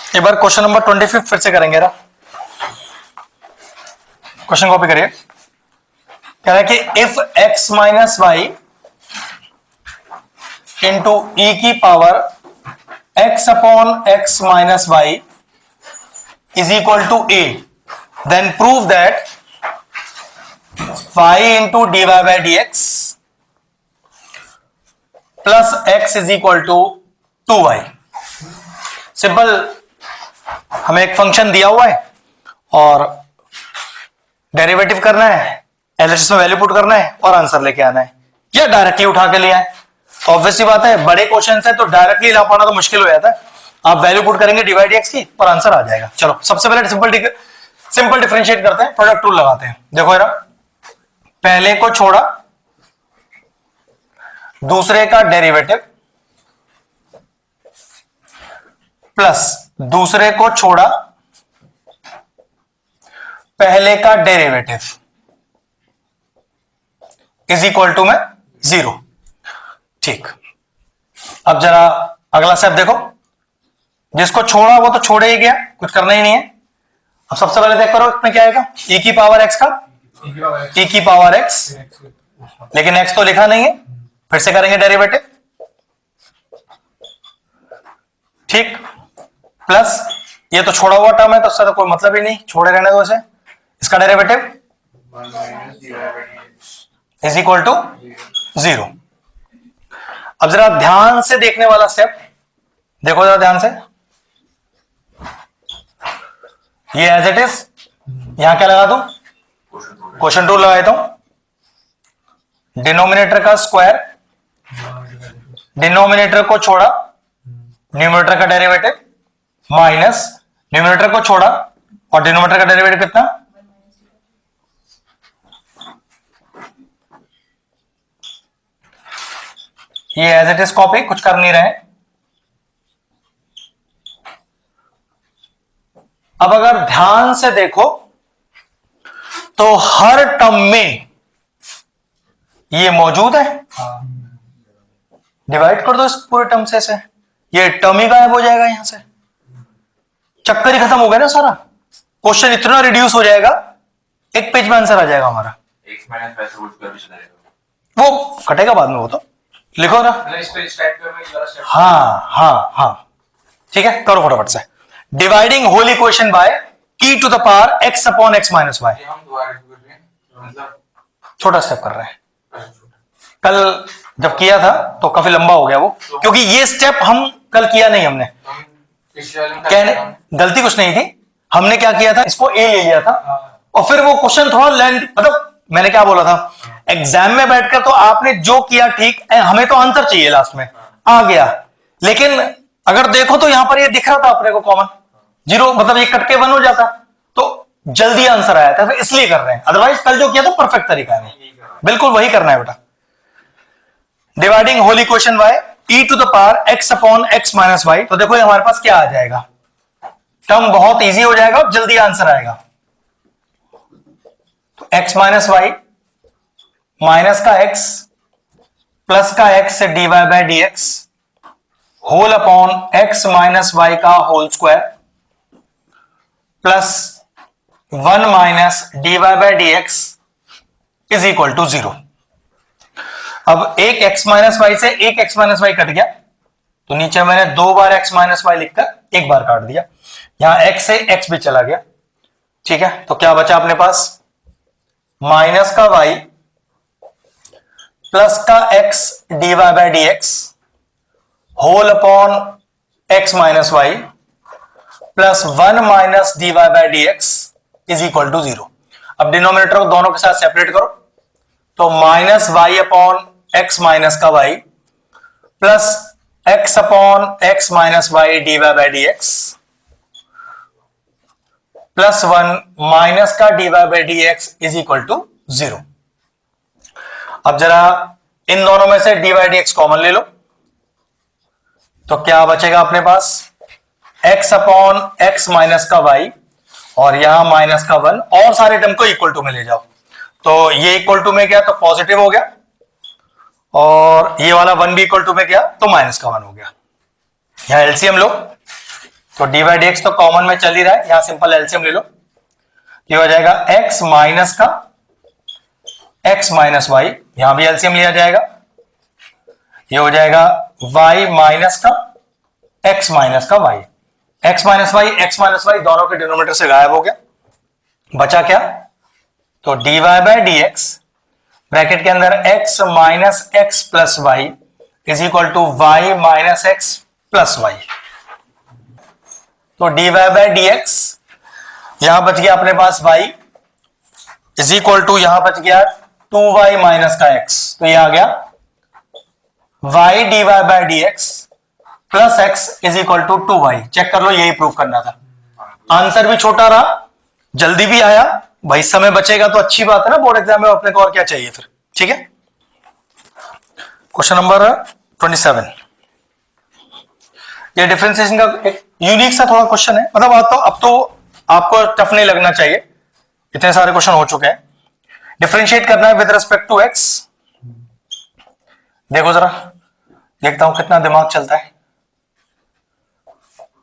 एक बार question number 25 फिर से करेंगे ना। क्वेश्चन कॉपी करिए। कह रहा है कि if x minus y into e की power x upon x minus y is equal to a, then prove that y into d Y by D x plus x is equal to 2y। Simple, हमें एक function दिया हुआ है और derivative करना है, LHS में वैल्यू पुट करना है और आंसर लेके आना है, या डायरेक्टली उठा के लिया है। तो ऑब्वियसली बात है, बड़े क्वेश्चन है तो डायरेक्टली ला पाना तो मुश्किल हो जाता है। आप वैल्यू पुट करेंगे डिवाइड एक्स की और आंसर आ जाएगा। चलो सबसे पहले सिंपल डिफरेंशिएट करते हैं, प्रोडक्ट रूल लगाते हैं। देखो यार, पहले को छोड़ा दूसरे का डेरिवेटिव प्लस दूसरे को छोड़ा पहले का डेरिवेटिव इज इक्वल टू में 0। ठीक, अब जरा अगला स्टेप देखो। जिसको छोड़ा वो तो छोड़े ही गया, कुछ करना ही नहीं है। अब सबसे पहले देख करो इसमें क्या आएगा, e की पावर x का e की पावर x, लेकिन x तो लिखा नहीं है, फिर से करेंगे डेरिवेटिव। ठीक, प्लस ये तो छोड़ा हुआ टर्म है तो उससे तो कोई मतलब ही नहीं, छोड़े रहने दो इसे। इसका डेरिवेटिव इज इक्वल टू 0। अब जरा ध्यान से देखने वाला स्टेप देखो, जरा ध्यान से। ये एज इट इज, यहां क्या लगा दूं, क्वोशिएंट रूल लगा देता हूं। डिनोमिनेटर का स्क्वायर, डिनोमिनेटर को छोड़ा न्यूमरेटर का डेरिवेटिव, माइनस न्यूमरेटर को छोड़ा और डिनोमिनेटर का डेरिवेटिव कितना, ये एज इट इज कॉपी, कुछ कर नहीं रहे। अब अगर ध्यान से देखो तो हर टर्म में ये मौजूद है। डिवाइड कर दो इस पूरे टर्म से, ये टर्म ही गायब हो जाएगा, यहां से चक्कर ही खत्म हो गया ना सारा। क्वेश्चन इतना रिड्यूस हो जाएगा, एक पेज में आंसर आ जाएगा हमारा। वो कटेगा बाद में, वो तो लिखो ना। हाँ, ठीक है, करो फटाफट से। Dividing whole equation by e to the power x upon x minus Y. छोटा स्टेप कर रहे हैं, कल जब किया था तो काफी लंबा हो गया वो, क्योंकि ये स्टेप हम कल किया नहीं हमने। कहने गलती कुछ नहीं थी, हमने क्या किया था, इसको ए ले लिया था और फिर वो क्वेश्चन थोड़ा लेंथ, मतलब मैंने क्या बोला था, एग्जाम में बैठकर तो आपने जो किया ठीक, हमें तो आंसर चाहिए लास्ट में, आ गया। लेकिन अगर देखो तो यहां पर ये दिख रहा था अपने को कॉमन 0, मतलब ये कट के 1 हो जाता तो जल्दी आंसर आया था, इसलिए कर रहे हैं। अदरवाइज कल जो किया था परफेक्ट तरीका है, बिल्कुल वही करना है बेटा। Dividing whole equation by e to the power x upon x minus Y. तो देखो हमारे पास क्या आ जाएगा, टर्म बहुत इजी हो जाएगा, जल्दी आंसर आएगा। तो x माइनस वाई माइनस का x प्लस का x से dy bye D x whole upon x minus y का whole square plus 1 minus dy bye D x is equal to 0। अब एक x माइनस वाई से एक x माइनस वाई कट गया, तो नीचे मैंने 2 बार x माइनस वाई लिखकर एक बार काट दिया। यहां x से x भी चला गया, ठीक है। तो क्या बचा अपने पास, माइनस का y प्लस का x dy bye D x whole upon x minus Y plus 1 minus dy bye D x is equal to 0। अब डिनोमिनेटर को दोनों के साथ सेपरेट करो, तो minus Y upon x minus का y plus x upon x minus Y dy bye D x plus 1 minus का dy bye D x is equal to 0। अब जरा इन दोनों में से dy बाय डी एक्स कॉमन ले लो, तो क्या बचेगा अपने पास, x अपॉन x माइनस का y और यहां माइनस का 1, और सारे टर्म को इक्वल टू में ले जाओ। तो ये इक्वल टू में गया तो पॉजिटिव हो गया, और ये वाला 1 भी इक्वल टू में गया तो माइनस का 1 हो गया। यहां एलसीएम लो, तो डी बाई डी एक्स तो कॉमन में चल ही रहा है, यहां सिंपल एलसीएम ले लो, ये हो जाएगा x माइनस का x माइनस वाई, यहां भी एलसीएम लिया जाएगा, ये हो जाएगा y माइनस का x माइनस का y, x माइनस वाई दोनों के डिनोमिनेटर से गायब हो गया, बचा क्या, तो dy by D X bracket के अंदर x minus X plus Y is equal to y minus X plus Y. तो dy बाई डी एक्स यहां बच गया अपने पास y इज इक्वल टू यहां बच गया 2y माइनस का x, तो ये आ गया y dy by D x plus X is equal to 2y। Check कर लो, यही प्रूव करना था। आंसर भी छोटा रहा, जल्दी भी आया, भाई समय बचेगा तो अच्छी बात है ना, बोर्ड एग्जाम में अपने को और क्या चाहिए फिर। ठीक है, क्वेश्चन नंबर 27, ये डिफरेंशिएशन का एक यूनिक सा थोड़ा क्वेश्चन है, मतलब अब तो आपको टफ नहीं लगना चाहिए, इतने सारे क्वेश्चन हो चुके हैं। डिफरेंशिएट करना है विद रिस्पेक्ट टू एक्स। देखो जरा, देखता हूं कितना दिमाग चलता है।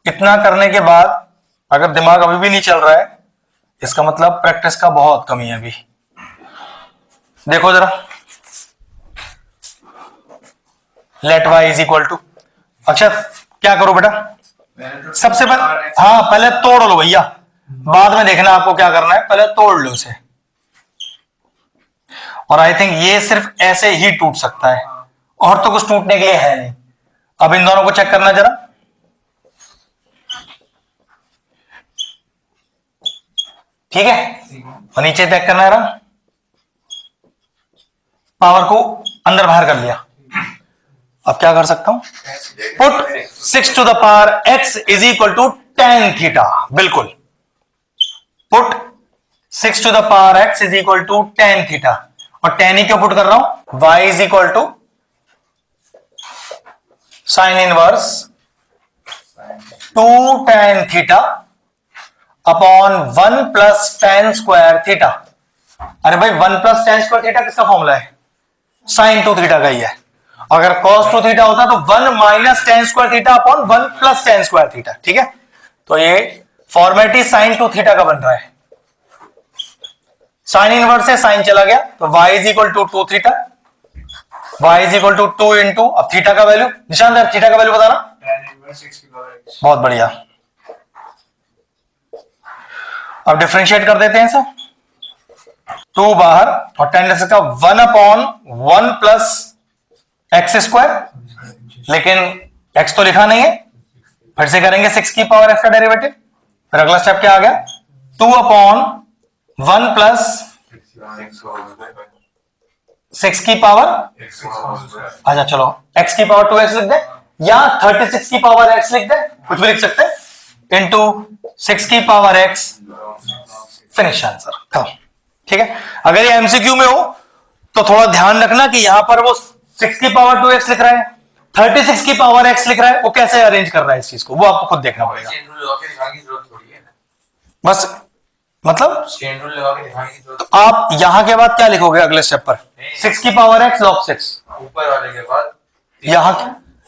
इतना करने के बाद अगर दिमाग अभी भी नहीं चल रहा है, इसका मतलब प्रैक्टिस का बहुत कमी है अभी। देखो जरा, let y is equal to, अक्षर क्या करो बेटा, सबसे पहले हाँ पहले तोड़ लो भैया, बाद में देखना आपको क्या करना है, पहले तोड़ लो इसे। और आई थिंक ये सिर्फ ऐसे ही टूट सकता है, और तो कुछ टूटने के लिए है नहीं। अब इन दोनों को चेक करना जरा, ठीक है, और नीचे चेक करना है, पावर को अंदर बाहर कर लिया। अब क्या कर सकता हूं, put 6 to the power x is equal to tan theta, बिल्कुल, put 6 to the power x is equal to tan theta, और tan ही क्यों पुट कर रहा हूं, y is equal to sine inverse 2 tan theta upon 1 plus tan square theta. अरे भाई 1 plus tan square theta किसका फॉर्मूला है, साइन 2 थीटा का ही है। अगर cos 2 थीटा होता तो 1 minus tan square theta upon 1 plus tan square theta. ठीक है, तो ये फॉर्मेट ही साइन 2 थीटा का बन रहा है, साइन इनवर्स से साइन चला गया, तो y is equal to 2 theta, y is equal to 2 into, अब थीटा का वैल्यू निशान, थीटा का वैल्यू बताना, बहुत बढ़िया। अब डिफरेंशिएट कर देते हैं सर, 2 बाहर और tan का 1 अपॉन 1 प्लस एक्स स्क्वायर, लेकिन x तो लिखा नहीं है, फिर से करेंगे 6 की पावर x का डेरिवेटिव, फिर अगला स्टेप क्या आ गया, 2 अपॉन 1 प्लस 6 की पावर, अच्छा चलो x की पावर 2x लिख दे, या 36 की पावर x लिख दे, कुछ भी लिख सकते हैं, इंटू 6 की पावर x, फिनिश आंसर खत्म। ठीक है, अगर ये एमसीक्यू में हो तो थोड़ा ध्यान रखना कि यहां पर वो 6 की पावर 2x लिख रहा है, 36 की पावर x लिख रहा है, वो कैसे अरेंज कर रहा है इस चीज को, वो आपको खुद देखना पड़ेगा। बस मतलब तो आप यहां के बाद क्या लिखोगे अगले स्टेप पर, 6 की पावर x log 6, ऊपर वाले के बाद यहां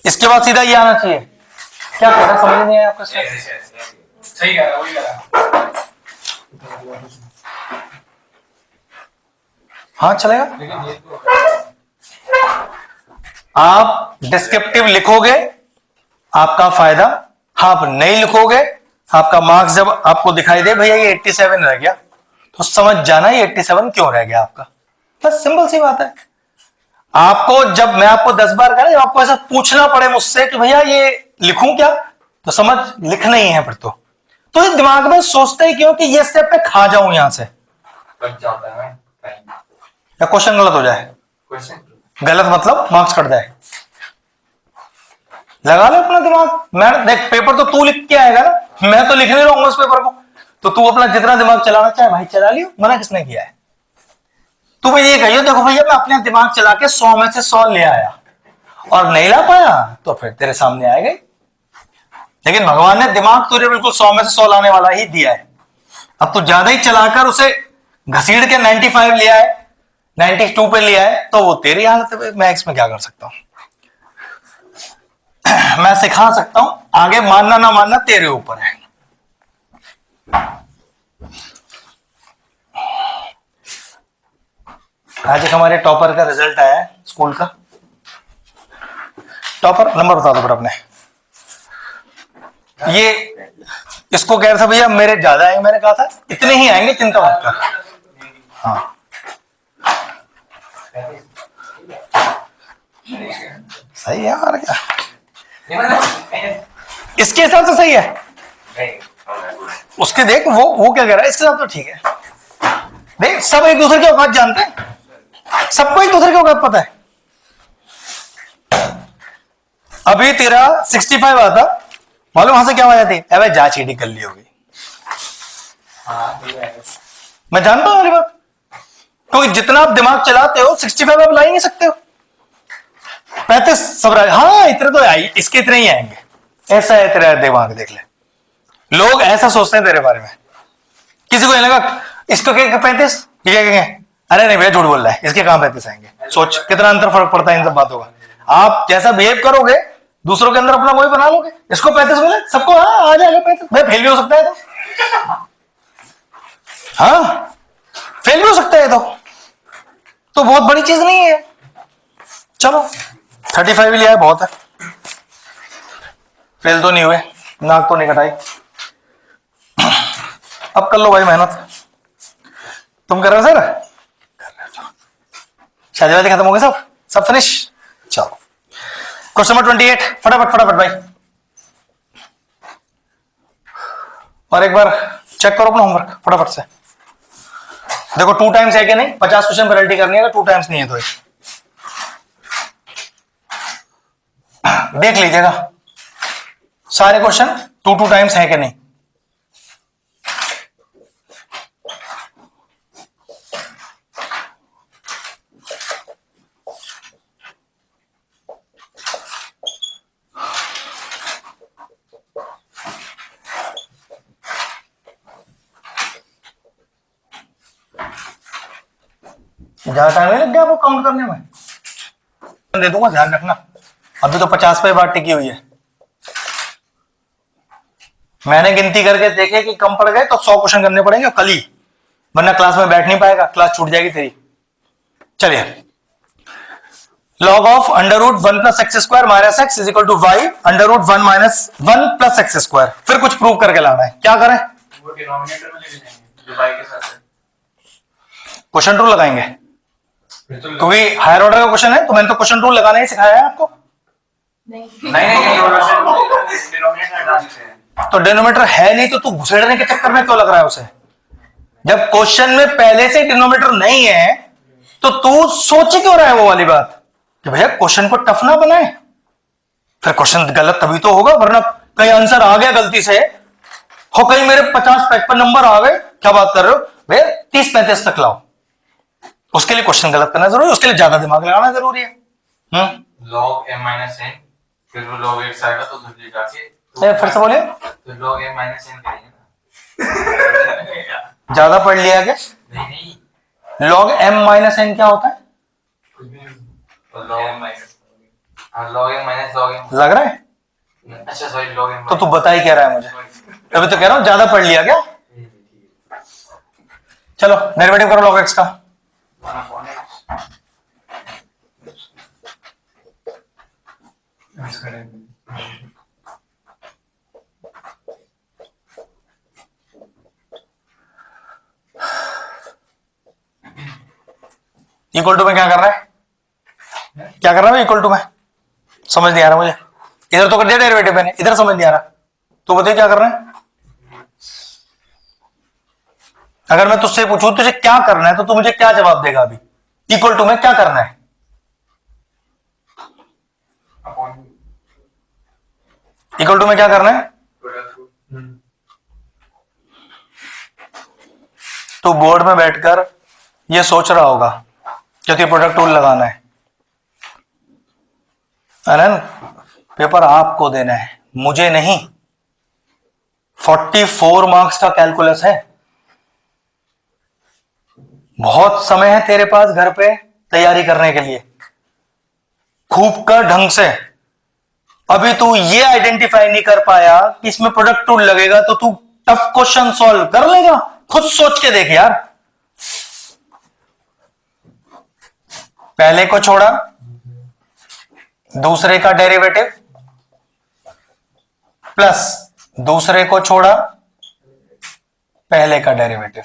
इसके बाद सीधा ये आना चाहिए। क्या कह रहा है, समझ नहीं आया आपका स्टेप, सही कह रहा है, वही कह रहा है। हाँ चलेगा, आप डिस्क्रिप्टिव लिखोगे आपका फायदा, आप नहीं लिखोगे आपका मार्क्स जब आपको दिखाई दे भैया ये 87 रह गया, तो समझ जाना ये 87 क्यों रह गया आपका, बस सिंपल सी बात है। आपको जब मैं आपको 10 बार कह रहा हूं, आपको ऐसा पूछना पड़े मुझसे कि भैया ये लिखूं क्या, तो समझ लिखना ही है फिर तो इस दिमाग में सोचते ही क्यों कि ये स्टेप पे खा जाऊं यहां से, बच जाता है या क्वेश्चन गलत हो जाए, क्वेश्चन गलत मतलब मार्क्स कट जाए। लगा ले अपना दिमाग, मैं देख पेपर तो तू लिख के आएगा ना, मैं तो लिख नहीं रहूंगा उस पेपर को, तो तू अपना जितना दिमाग चलाना चाहे भाई चला लियो, मना किसने किया है। तू भाई ये कहियो देखो भैया मैं अपने दिमाग चला के 100 में से 100 ले आया, और नहीं ला पाया तो फिर तेरे सामने आएगा, लेकिन भगवान ने दिमाग तुझे बिल्कुल 100 में से 100 लाने वाला ही दिया है। अब तू ज्यादा ही चलाकर उसे घसीट के 95 लिया है, 92 पे लिया है, तो वो तेरी हालत है, मैं इसमें क्या कर सकता हूं। मैं सिखा सकता हूं, आगे मानना ना मानना तेरे ऊपर है। आज एक हमारे टॉपर का रिजल्ट आया है स्कूल का। टॉपर नंबर बता दो फिर अपने। ये इसको कह रहा था भैया मेरे ज्यादा आएंगे, मैंने कहा था इतने ही आएंगे, चिंता मत कर। हाँ सही है और क्या, इसके हिसाब से सही है। उसके देख वो क्या कह रहा है, इसके साथ तो ठीक है। देख सब एक दूसरे के औकात जानते हैं, सबको एक दूसरे के औकात पता है। अभी तेरा 65 आता, मालूम वहां से क्या वजह थी? अबे जा चीटी कर ली होगी। मैं जानता हूं वाली बात, क्योंकि जितना आप दिमाग चलाते हो 65 आप ला ही नहीं सकते हो। 35 सब हाँ इतने तो आई, इसके इतने ही आएंगे, ऐसा है तेरा दिमाग। देख ले, लोग ऐसा सोचते हैं तेरे बारे में। किसी को लगा इसको क्या 35, ये क्या कहेंगे, अरे नहीं भैया झूठ बोल रहा है, इसके कहां 35 आएंगे। सोच कितना अंतर फर्क पड़ता है इन सब बातों का। आप जैसा बिहेव करोगे दूसरों के अंदर अपना वही बना लोगे। इसको 35 बोले, सबको हाँ आ जाएगा 35, भाई फेल भी हो सकता है तो, हाँ फेल भी हो सकता है तो बहुत बड़ी चीज नहीं है। चलो 35 लिया है, बहुत है। फेल तो नहीं हुए, नाक तो नहीं कटाई। अब कर लो भाई मेहनत। तुम कर रहे हो सर? कर रहे हो। शादी वादी खत्म हो गई, सब फिनिश। चलो क्वेश्चन नंबर 28, फटाफट भाई। और एक बार चेक करो अपना होमवर्क फटाफट से। देखो 2 टाइम्स है कि नहीं, 50 क्वेश्चन पेनल्टी करनी है, अगर 2 टाइम्स नहीं है तो देख लीजिएगा सारे क्वेश्चन 2 टाइम्स है कि नहीं। ज्यादा टाइम नहीं लग गया आपको काउंट करने में? दे दूंगा, ध्यान रखना। अभी तो 50 पे बात टिकी हुई है। मैंने गिनती करके देखे कि कम पड़ गए तो 100 क्वेश्चन करने पड़ेंगे कल ही, वरना क्लास में बैठ नहीं पाएगा, क्लास छूट जाएगी तेरी। चलिए, log of √1 + x² - x = y √1 - 1 + x²। फिर कुछ प्रूव करके लाना है। क्या करें? वो डिनोमिनेटर में लेके जाएंगे जो y के साथ है। क्वेश्चन रूल लगाएंगे, क्योंकि हायर ऑर्डर का क्वेश्चन है तो मैंने तो क्वेश्चन रूल लगाना ही सिखाया है आपको। नहीं डिनोमिनेटर हटा देते हैं। तो डिनोमिनेटर है नहीं तो तू घुसेड़ने के चक्कर में क्यों लग रहा है उसे? जब क्वेश्चन में पहले से डिनोमिनेटर नहीं है तो तू सोच क्यों रहा है वो वाली बात कि भैया क्वेश्चन को टफ ना बनाए। फिर क्वेश्चन गलत तभी तो होगा, वरना कहीं आंसर आ गया गलती से हो, कहीं मेरे 50-55 नंबर आ गए, क्या बात कर रहे हो भैया, 30-35 तक लाओ। उसके लिए क्वेश्चन गलत करना जरूरी है, उसके लिए ज्यादा दिमाग लगाना जरूरी है। log m - n, फिर वो log x आएगा तो उधर ले जाके फिर से बोलिए। तो log m - n करेंगे ना। ज्यादा पढ़ लिया क्या? नहीं log m - n क्या होता है? तो log m - log m। लग रहा है? अच्छा सॉरी, log m। तो तू बता ही कह रहा है मुझे, अभी तो कह रहा हूं ज्यादा पढ़ लिया क्या। चलो डेरिवेटिव करो log x का। इक्वल टू में क्या कर रहा है? क्या कर रहा है इक्वल टू में? समझ नहीं आ रहा मुझे। इधर तो कर दिया डेरिवेटिव मैंने, इधर समझ नहीं आ रहा। तो बताइए क्या कर रहा है? अगर मैं तुझसे पूछूं तुझे क्या करना है तो तू मुझे क्या जवाब देगा? अभी इक्वल टू में क्या करना है? इक्वल टू में क्या करना है? तो बोर्ड में बैठकर ये सोच रहा होगा क्योंकि प्रोडक्ट टूल लगाना है ना। पेपर आपको देना है, मुझे नहीं। 44 मार्क्स का कैलकुलस है, बहुत समय है तेरे पास घर पे तैयारी करने के लिए। खूब कर ढंग से, अभी तू ये आइडेंटिफाई नहीं कर पाया कि इसमें प्रोडक्ट रूल लगेगा, तो तू टफ क्वेश्चन सॉल्व कर लेगा? खुद सोच के देख यार। पहले को छोड़ा, दूसरे का डेरिवेटिव, प्लस दूसरे को छोड़ा, पहले का डेरिवेटिव।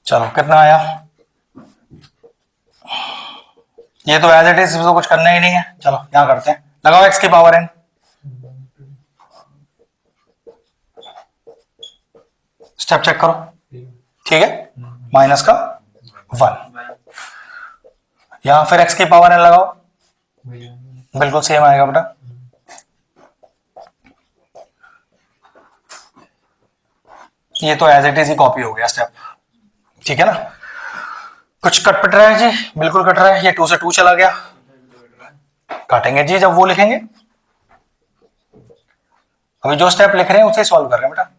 चलो कितना आया? ये तो एज इट इज, इसको कुछ करना ही नहीं है। चलो यहां करते हैं, लगाओ एक्स की पावर एन, स्टेप चेक करो, ठीक है, माइनस का 1, यहां फिर एक्स की पावर एन लगाओ, बिल्कुल सेम आएगा बेटा। ये तो एज इट इज ही कॉपी हो गया स्टेप, ठीक है ना। कुछ कट पिट रहा है जी? बिल्कुल कट रहा है। ये 2 से 2 चला गया, काटेंगे जी जब वो लिखेंगे। अभी जो स्टेप लिख रहे हैं उसे सॉल्व कर रहे हैं बेटा।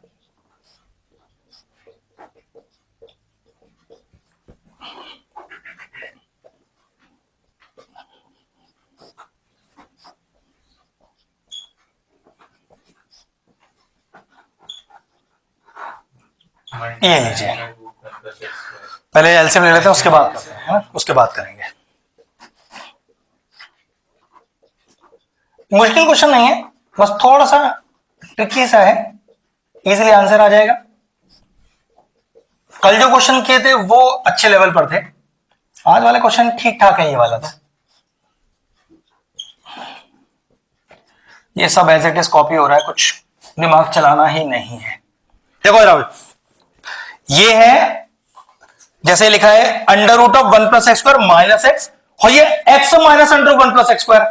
ये लीजिए, पहले एलसीएम ले लेते हैं, उसके बाद करते हैं, है ना, उसके बाद करेंगे। मुश्किल क्वेश्चन नहीं है, बस थोड़ा सा ट्रिकी सा है, इजीली आंसर आ जाएगा। कल जो क्वेश्चन किए थे वो अच्छे लेवल पर थे, आज वाले क्वेश्चन ठीक ठाक है। ये वाला तो ये सब एज इट इज कॉपी हो रहा है, कुछ दिमाग चलाना ही नहीं है। देखो राहुल, ये है जैसे लिखा है under root of 1 plus X square minus X, और ये X minus under 1 plus X square.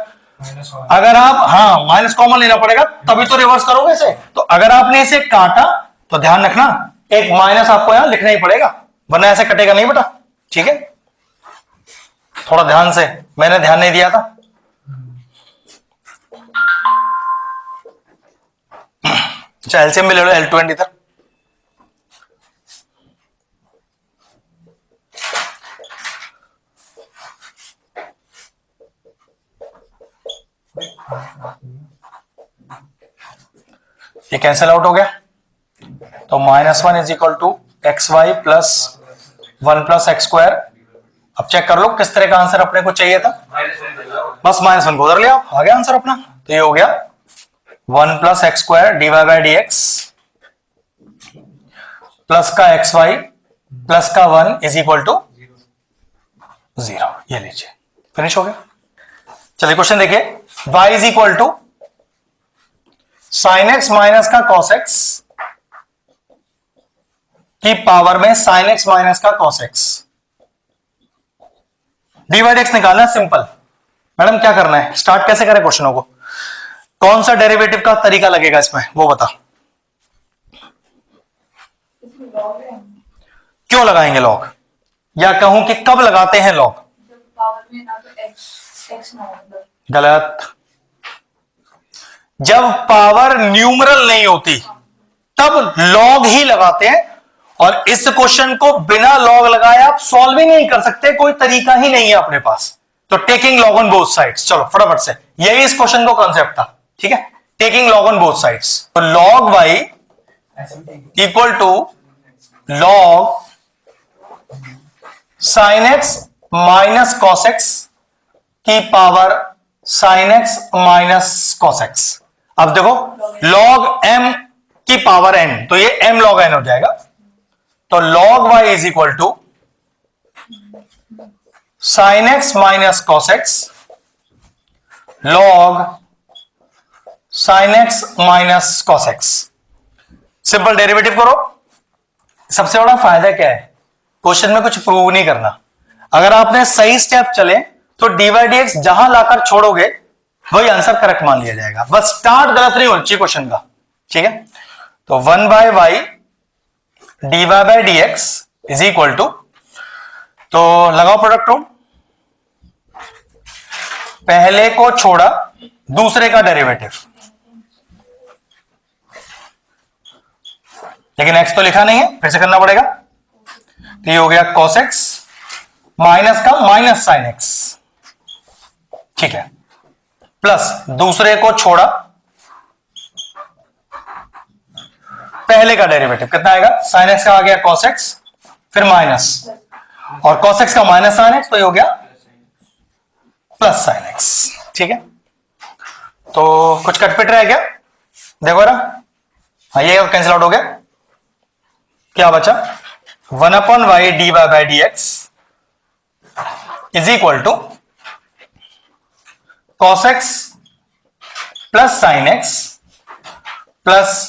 अगर आप, हाँ, माइनस कॉमन लेना पड़ेगा तभी तो रिवर्स करोगे इसे। तो अगर आपने इसे काटा तो ध्यान रखना एक माइनस आपको यहां लिखना ही पड़ेगा, वरना ऐसे कटेगा नहीं बेटा, ठीक है। थोड़ा ध्यान से, मैंने ध्यान नहीं दिया था। अच्छा एलसीएम भी ले लो, L2 एंड इधर। ये कैंसिल आउट हो गया, तो -1 is equal to X Y plus 1 plus X square. अब चेक कर लो किस तरह का आंसर अपने को चाहिए था, बस -1 को उधर ले आओ, आ गया आंसर अपना। तो ये हो गया 1 plus X square D Y by D x plus का एक्स वाई प्लस का 1 इज इक्वल टू 0। ये लीजिए, फिनिश हो गया। चलिए क्वेश्चन देखिए, y is equal to sine x minus का कॉस एक्स की पावर में साइन एक्स माइनस का कॉस एक्स, डिवाइड एक्स निकालना है। सिंपल मैडम, क्या करना है, स्टार्ट कैसे करें क्वेश्चनों को, कौन सा डेरिवेटिव का तरीका लगेगा इसमें वो बता। क्यों लगाएंगे लॉग, या कहूं कि कब लगाते हैं लॉग? गलत, जब पावर न्यूमरल नहीं होती तब लॉग ही लगाते हैं, और इस क्वेश्चन को बिना लॉग लगाए आप सॉल्व ही नहीं कर सकते, कोई तरीका ही नहीं है अपने पास। तो taking log on both sides, चलो फटाफट से, यही इस क्वेश्चन को कॉन्सेप्ट था, ठीक है। Taking log on both sides, तो log y equal to log sine x minus cos x की power sine x minus cos x. अब देखो लॉग एम की पावर एन, तो ये एम लॉग एन हो जाएगा। तो log y is equal to sine x minus cos x log sine x minus cos x. Simple derivative करो। सबसे बड़ा फायदा क्या है, क्वेश्चन में कुछ प्रूव नहीं करना। अगर आपने सही स्टेप चले तो डीवाई डी एक्स जहां लाकर छोड़ोगे वही आंसर करेक्ट मान लिया जाएगा, बस स्टार्ट गलत नहीं होना चाहिए क्वेश्चन का, ठीक है। तो 1 by Y D Y by D x is equal to, तो लगाओ प्रोडक्ट रूल, पहले को छोड़ा दूसरे का डेरिवेटिव, लेकिन एक्स तो लिखा नहीं है, फिर से करना पड़ेगा। तो ये हो गया cos x माइनस का माइनस साइन एक्स, ठीक है। प्लस दूसरे को छोड़ा पहले का डेरिवेटिव कितना आएगा, साइन एक्स का आ गया कॉस एक्स, फिर माइनस, और कॉस एक्स का माइनस साइन एक्स, तो ये हो गया प्लस साइन एक्स। ठीक है, तो कुछ कटपिट रहा है क्या, देखो ना, हाँ ये कैंसिल आउट हो गया, क्या बचा 1/y dy/dx is equal to cos x plus sine X plus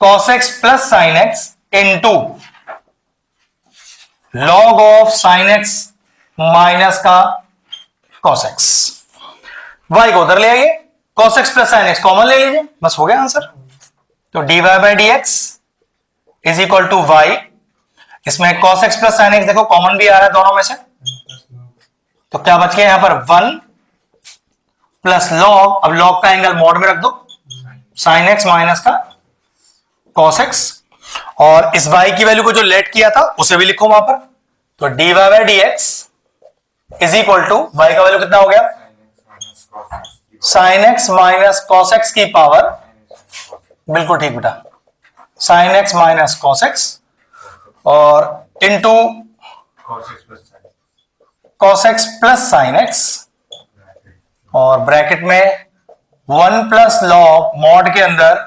cos x plus sine X into log of sine x minus का cos x। y को उधर ले आइए, cos x plus sine X common ले लीजिए, बस हो गया आंसर। तो dy/dx is equal to y, इसमें cos x plus sine X देखो कॉमन भी आ रहा है दोनों में से, तो क्या बच गया यहां पर 1 प्लस लॉग, अब लॉग का एंगल मॉड में रख दो, साइन एक्स माइनस का cos x, और इस y की वैल्यू को जो लेट किया था उसे भी लिखो वहां पर, तो dy/dx is equal to y का वैल्यू कितना हो गया, sine x minus cos x की पावर, बिल्कुल ठीक बेटा, sine x minus cos x और into cos x plus sine X, और ब्रैकेट में 1 प्लस लॉग मॉड के अंदर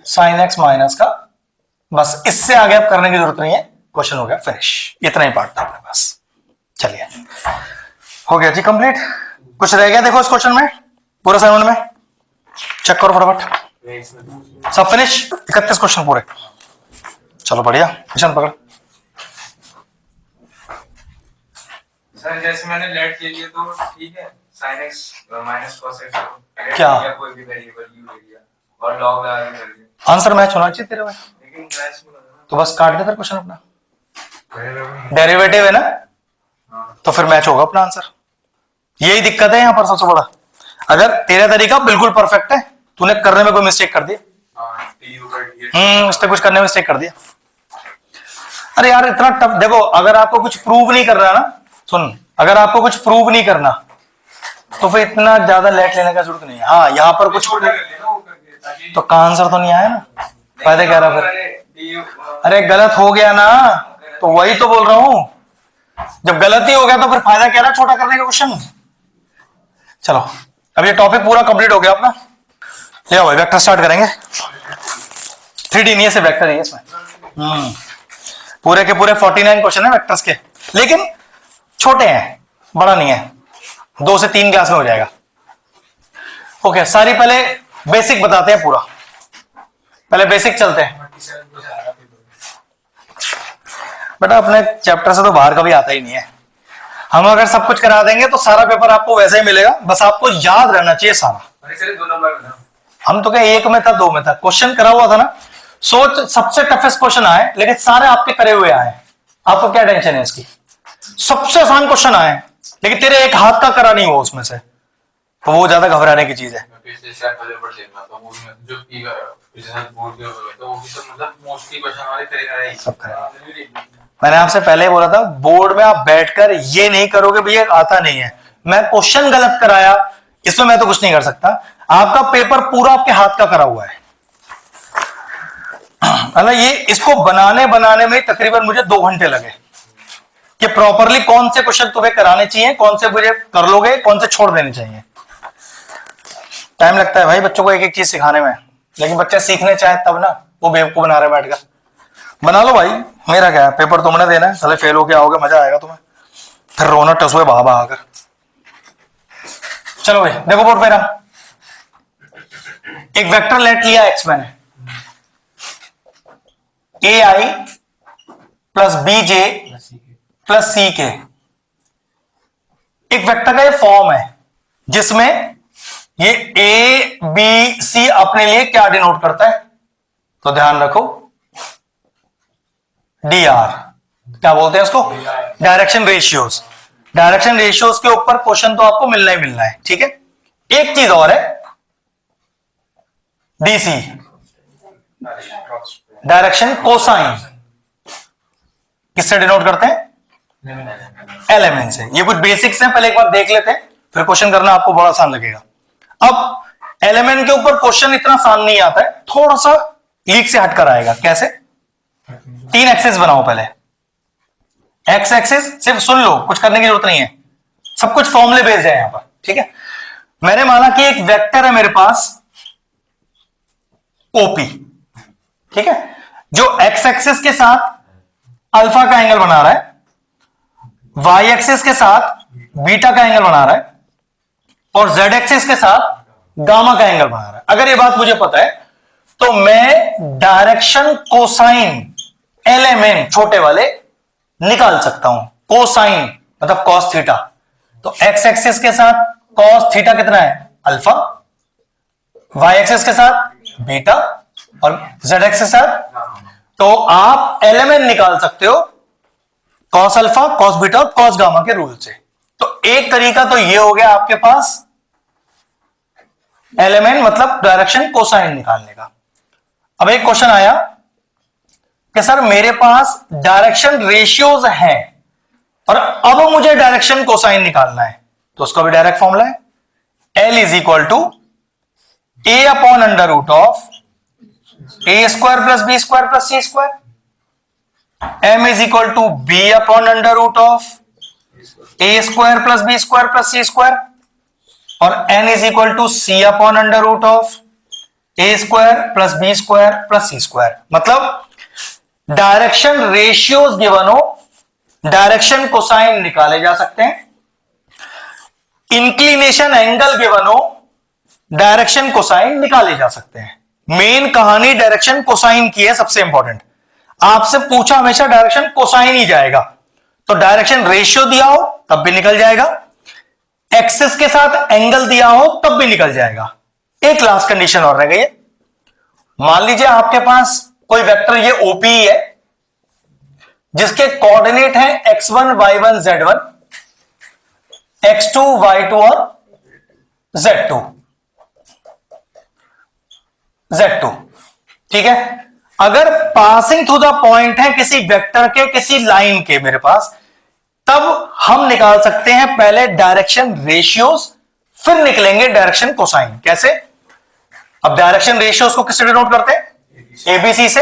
साइन एक्स माइनस का, बस इससे आगे अब करने की जरूरत नहीं है, क्वेश्चन हो गया फिनिश। इतना ही पार्ट था अपने पास, चलिए हो गया जी कंप्लीट। कुछ रह गया देखो इस क्वेश्चन में, पूरा सेवन में चेक करो फटाफट, सब फिनिश, 31 क्वेश्चन पूरे, चलो बढ़िया, क्वेश्चन पकड़। सर जैसे मैंने लेट ले लिया तो ठीक है, sin x minus cos x क्या? कोई भी वेरिएबल u ले लिया और log लगा के कर दिया, आंसर मैच होना चाहिए तेरे में, लेकिन क्रैश में लगा तो बस काट दे फिर क्वेश्चन अपना, ना। डेरिवेटिव है ना, तो फिर मैच होगा अपना आंसर। यही दिक्कत है यहां पर सबसे बड़ा, अगर तेरा तरीका बिल्कुल परफेक्ट है, तूने करने में कोई मिस्टेक कर दिया, मिस्टेक कुछ करने में मिस्टेक कर दिया। अरे यार इतना टफ, देखो अगर आपको कुछ प्रूव नहीं कर रहा ना, सुन, अगर आपको कुछ प्रूव नहीं करना तो फिर इतना ज्यादा लेट लेने का जरूरत नहीं है। हाँ यहाँ पर कुछ तो का आंसर तो नहीं आया ना, फायदे कह रहा फिर, अरे गलत हो गया ना, तो वही तो बोल रहा हूं, जब गलती हो गया तो फिर फायदा कह रहा छोटा करने का क्वेश्चन। चलो अब ये टॉपिक पूरा कंप्लीट हो गया अपना, ले आओ वेक्टर स्टार्ट करेंगे। 3D नहीं है, सिर्फ वेक्टर है इसमें, पूरे के पूरे 49 क्वेश्चन है वेक्टर्स के, लेकिन छोटे हैं, बड़ा नहीं है, 2 से 3 क्लास में हो जाएगा। ओके, सारी पहले बेसिक बताते हैं पूरा, पहले बेसिक चलते हैं। बेटा अपने चैप्टर से तो बाहर कभी आता ही नहीं है, हम अगर सब कुछ करा देंगे तो सारा पेपर आपको वैसे ही मिलेगा, बस आपको याद रहना चाहिए सारा। हम तो क्या 1 में था 2 में था, क्वेश्चन करा हुआ था ना, सोच सबसे टफेस्ट क्वेश्चन आए लेकिन सारे आपके करे हुए आए, आपको क्या टेंशन है इसकी, सबसे आसान क्वेश्चन आए लेकिन तेरे एक हाथ का करा नहीं हुआ उसमें से, तो वो ज्यादा घबराने की चीज है। पिछले साल पेपर देखा तो वो जो पिछले साल बोर्ड के तो वो भी सब मतलब मोस्टली क्वेश्चन हमारे करेगा ही सब करेगा। मैंने आपसे पहले ही बोला था, बोर्ड में आप बैठकर ये नहीं करोगे भैया आता नहीं है, मैं क्वेश्चन गलत कराया, इसमें मैं तो कुछ नहीं कर सकता, आपका पेपर पूरा आपके हाथ का करा हुआ है। अल्लाह ये इसको बनाने में तकरीबन मुझे 2 घंटे लगे कि प्रॉपरली कौन से क्वेश्चन तुम्हें कराने चाहिए, कौन से मुझे कर लोगे, कौन से छोड़ देने चाहिए। टाइम लगता है भाई बच्चों को एक एक चीज सिखाने में, लेकिन बच्चे सीखने चाहे तब ना, वो बेवकूफ बना रहे बैठकर। बना लो भाई, मेरा क्या है, पेपर तुमने देना है, साले फेल होके आओगे, मजा आएगा तुम्हें, फिर रोना टसुए बहा आकर। चलो भाई देखो बोर्ड मेरा, एक वेक्टर लेट लिया एक्स मैंने, ए आई प्लस बी जे प्लस सी के, एक वेक्टर का ये फॉर्म है जिसमें ये ए बी सी अपने लिए क्या डिनोट करता है, तो ध्यान रखो डी आर, क्या बोलते हैं उसको, डायरेक्शन रेशियोज। डायरेक्शन रेशियोज के ऊपर क्वेश्चन तो आपको मिलना ही मिलना है, ठीक है। एक चीज और है डीसी, डायरेक्शन कोसाइन, किससे डिनोट करते हैं, एलिमेंट से। ये कुछ बेसिक्स हैं, पहले एक बार देख लेते हैं, फिर क्वेश्चन करना आपको बड़ा आसान लगेगा। अब एलिमेंट के ऊपर क्वेश्चन इतना आसान नहीं आता है, थोड़ा सा लीक से हटकर आएगा। कैसे? 3 एक्सेस बनाओ पहले। एक्स एक्सेस सिर्फ सुन लो, कुछ करने की जरूरत नहीं है, सब कुछ फॉर्मूले बेस्ड है यहां पर, ठीक है। मैंने माना कि एक वेक्टर है मेरे पास ओपी, ठीक है, जो एक्स एक्सेस के साथ अल्फा का एंगल बना रहा है, वाई एक्सेस के साथ बीटा का एंगल बना रहा है, और जेड एक्सेस के साथ गामा का एंगल बना रहा है। अगर ये बात मुझे पता है तो मैं डायरेक्शन कोसाइन एलएमएन छोटे वाले निकाल सकता हूं। कोसाइन मतलब कॉस थीटा, तो एक्स एक्सिस के साथ कॉस थीटा कितना है? अल्फा, वाई एक्सिस के साथ बीटा, और जेड एक्सिस के साथ, तो आप एलएमएन निकाल सकते हो कॉस अल्फा, कॉस बीटा और कॉस गामा के रूल से। तो एक तरीका तो ये हो गया आपके पास एलएमएन मतलब डायरेक्शन कोसाइन निकालने का। अब एक क्वेश्चन आया कि सर मेरे पास डायरेक्शन रेशियोज हैं और अब मुझे डायरेक्शन कोसाइन निकालना है, तो उसका भी डायरेक्ट फॉर्मूला है, L is equal to A upon under root of A square plus B square plus C square, M is equal to B upon under root of A square plus B square plus C square, और N is equal to C upon under root of A square plus B square plus C square. मतलब direction ratios given हो, direction cosine निकाले जा सकते हैं, inclination angle given हो, direction cosine निकाले जा सकते हैं। मेन कहानी डायरेक्शन कोसाइन की है, सबसे इंपॉर्टेंट। आपसे पूछा हमेशा डायरेक्शन कोसाइन ही जाएगा, तो डायरेक्शन रेशियो दिया हो तब भी निकल जाएगा, एक्सिस के साथ एंगल दिया हो तब भी निकल जाएगा। एक लास्ट कंडीशन और रह गई है। मान लीजिए आपके पास कोई वेक्टर ये ओपी है जिसके कोऑर्डिनेट है x1 y1 z1, x2 y2 और z2, ठीक है। अगर पासिंग थ्रू द पॉइंट है किसी वेक्टर के, किसी लाइन के मेरे पास, तब हम निकाल सकते हैं पहले डायरेक्शन रेशियोज, फिर निकलेंगे डायरेक्शन कोसाइन। कैसे? अब डायरेक्शन रेशियोज को किससे डिनोट करते हैं? एबीसी से।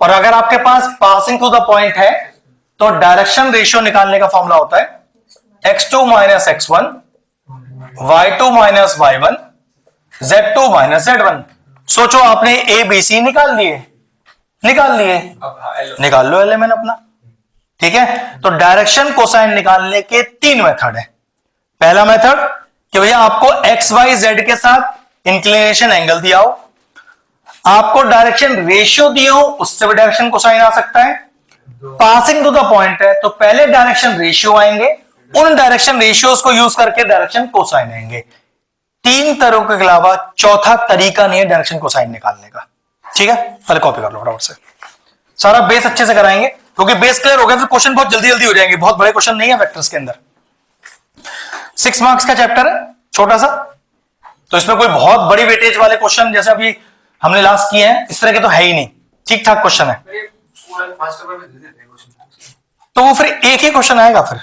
और अगर आपके पास पासिंग टू द पॉइंट है तो डायरेक्शन रेशियो निकालने का फॉर्मूला होता है x2 minus x1, y2 minus y1, z2 minus z1। सोचो आपने एबीसी निकाल लिए, निकाल लो एलिमेंट अपना, ठीक है। तो डायरेक्शन कोसाइन निकालने के 3 मेथड है। पहला मेथड कि भैया आपको एक्स वाई जेड के साथ इंक्लिनेशन एंगल दिया हो, आपको डायरेक्शन रेशियो दिए हो, उससे भी डायरेक्शन कोसाइन आ सकता है। पासिंग टू द पॉइंट है तो पहले डायरेक्शन रेशियो आएंगे, उन डायरेक्शन रेशियोज को यूज करके डायरेक्शन कोसाइन आएंगे। 3 तरह के अलावा चौथा तरीका नहीं है डायरेक्शन कोसाइन निकालने का, ठीक है। पहले कॉपी कर लो फटाफट से, सारा बेस अच्छे से कराएंगे, क्योंकि बेस क्लियर हो गया फिर क्वेश्चन बहुत जल्दी जल्दी हो जाएंगे। बहुत बड़े क्वेश्चन नहीं है वेक्टर्स के अंदर। 6 मार्क्स का चैप्टर है, छोटा सा, तो इसमें कोई बहुत बड़ी वेटेज वाले क्वेश्चन जैसे अभी हमने लास्ट किए हैं इस तरह के तो है ही नहीं, ठीक ठाक क्वेश्चन है। तो वो फिर एक ही क्वेश्चन आएगा, फिर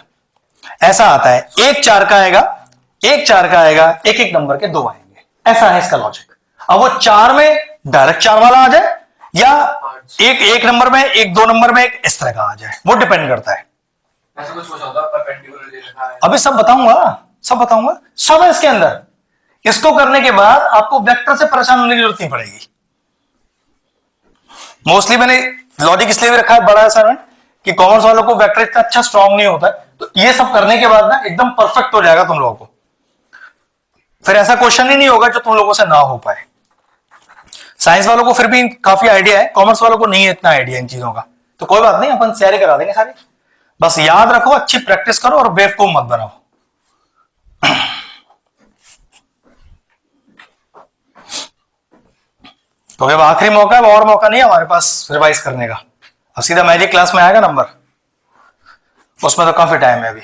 ऐसा आता है, एक 4 का आएगा, एक 4 का आएगा, एक एक नंबर के 2 आएंगे, ऐसा है इसका लॉजिक। अब वो 4 में डायरेक्ट 4 वाला आ जाए या एक नंबर में, एक 2 नंबर में, एक इस तरह का आ जाए, वो डिपेंड करता है। ऐसा कुछ होता है परपेंडिकुलर दे रखा है। अभी सब बताऊंगा, सब है इसके अंदर। इसको करने के बाद आपको वेक्टर से परेशान होने की जरूरत नहीं पड़ेगी। मोस्टली मैंने लॉजिक इसलिए भी रखा है बड़ा असाइनमेंट कि कॉमर्स वालों को वेक्टर इतना अच्छा स्ट्रांग नहीं होता है, तो ये सब करने के बाद ना एकदम परफेक्ट हो जाएगा तुम लोगों को। फिर ऐसा क्वेश्चन ही नहीं होगा जो तुम लोगों से ना हो पाए। साइंस वालों को फिर भी काफी आइडिया है, कॉमर्स वालों को नहीं है इतना आइडिया इन चीजों का, तो कोई बात नहीं, अपन तैयारी करा देंगे सारी। बस याद रखो, अच्छी प्रैक्टिस करो और बेवकूफ मत बनाओ। तो अब आखिरी मौका है, और मौका नहीं है हमारे पास रिवाइज करने का। अब सीधा मैजिक क्लास में आएगा नंबर, उसमें तो काफी टाइम है अभी।